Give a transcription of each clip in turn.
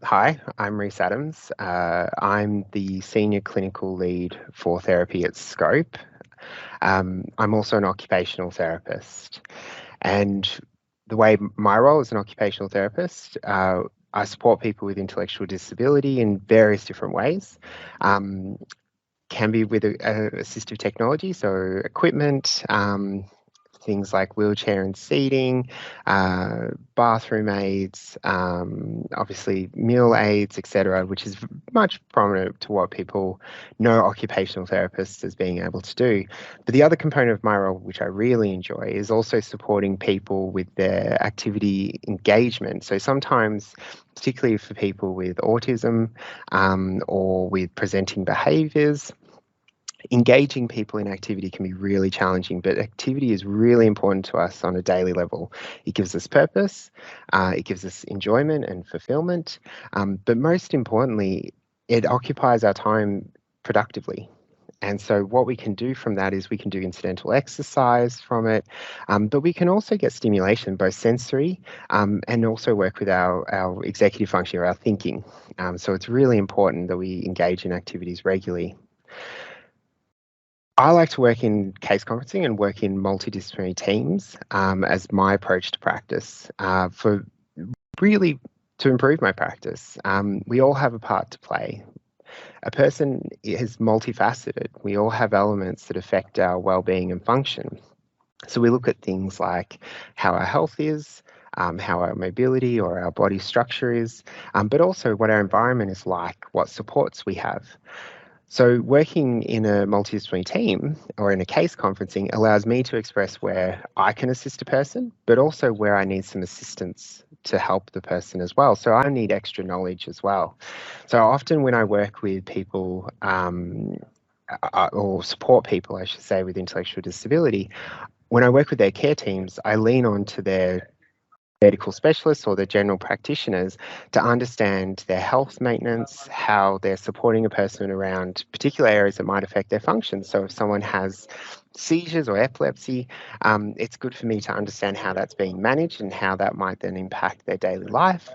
Hi, I'm Rhys Adams. I'm the Senior Clinical Lead for Therapy at Scope. I'm also an occupational therapist. And the way my role as an occupational therapist, I support people with intellectual disability in various different ways. Can be with assistive technology, so equipment, things like wheelchair and seating, bathroom aids, obviously meal aids, etc., which is much prominent to what people know occupational therapists as being able to do. But the other component of my role, which I really enjoy, is also supporting people with their activity engagement. So sometimes, particularly for people with autism or with presenting behaviours, engaging people in activity can be really challenging, but activity is really important to us on a daily level. It gives us purpose, it gives us enjoyment and fulfillment, but most importantly, it occupies our time productively. And so what we can do from that is we can do incidental exercise from it, but we can also get stimulation, both sensory and also work with our executive function or our thinking. So it's really important that we engage in activities regularly. I like to work in case conferencing and work in multidisciplinary teams as my approach to practice for really to improve my practice. We all have a part to play. A person is multifaceted. We all have elements that affect our well-being and function. So we look at things like how our health is, how our mobility or our body structure is, but also what our environment is like, what supports we have. So working in a multidisciplinary team or in a case conferencing allows me to express where I can assist a person, but also where I need some assistance to help the person as well. So I need extra knowledge as well. So often when I work with people or support people, I should say, with intellectual disability, when I work with their care teams, I lean on to their medical specialists or the general practitioners to understand their health maintenance, how they're supporting a person around particular areas that might affect their function. So if someone has seizures or epilepsy, it's good for me to understand how that's being managed and how that might then impact their daily life.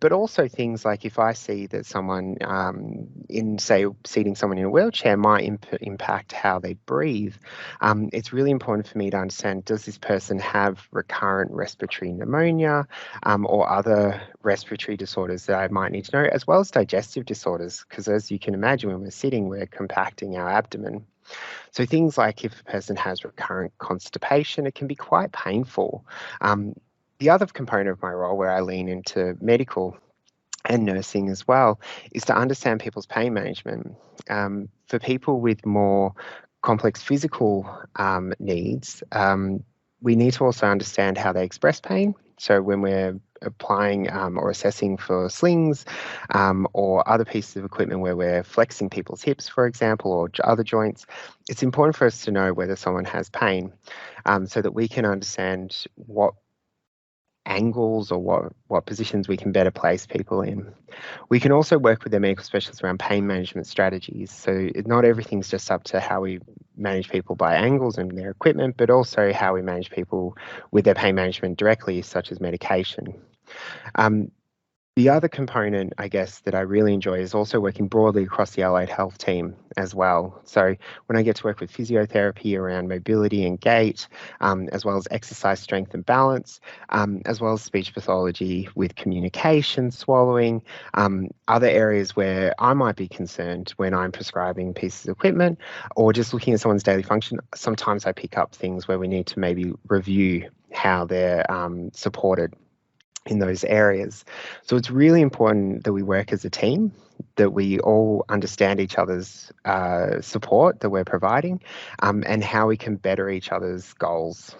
But also things like if I see that someone seating someone in a wheelchair might impact how they breathe, it's really important for me to understand, does this person have recurrent respiratory pneumonia or other respiratory disorders that I might need to know, as well as digestive disorders, because as you can imagine, when we're sitting, we're compacting our abdomen. So things like if a person has recurrent constipation, it can be quite painful. The other component of my role where I lean into medical and nursing as well is to understand people's pain management. For people with more complex physical needs, we need to also understand how they express pain. So when we're applying or assessing for slings or other pieces of equipment where we're flexing people's hips, for example, or other joints, it's important for us to know whether someone has pain so that we can understand what angles or what positions we can better place people in. We can also work with the medical specialists around pain management strategies. So not everything's just up to how we manage people by angles and their equipment, but also how we manage people with their pain management directly, such as medication. The other component, I guess, that I really enjoy is also working broadly across the allied health team as well. So when I get to work with physiotherapy around mobility and gait, as well as exercise strength and balance, as well as speech pathology with communication, swallowing, other areas where I might be concerned when I'm prescribing pieces of equipment or just looking at someone's daily function, sometimes I pick up things where we need to maybe review how they're supported in those areas. So it's really important that we work as a team, that we all understand each other's support that we're providing and how we can better each other's goals.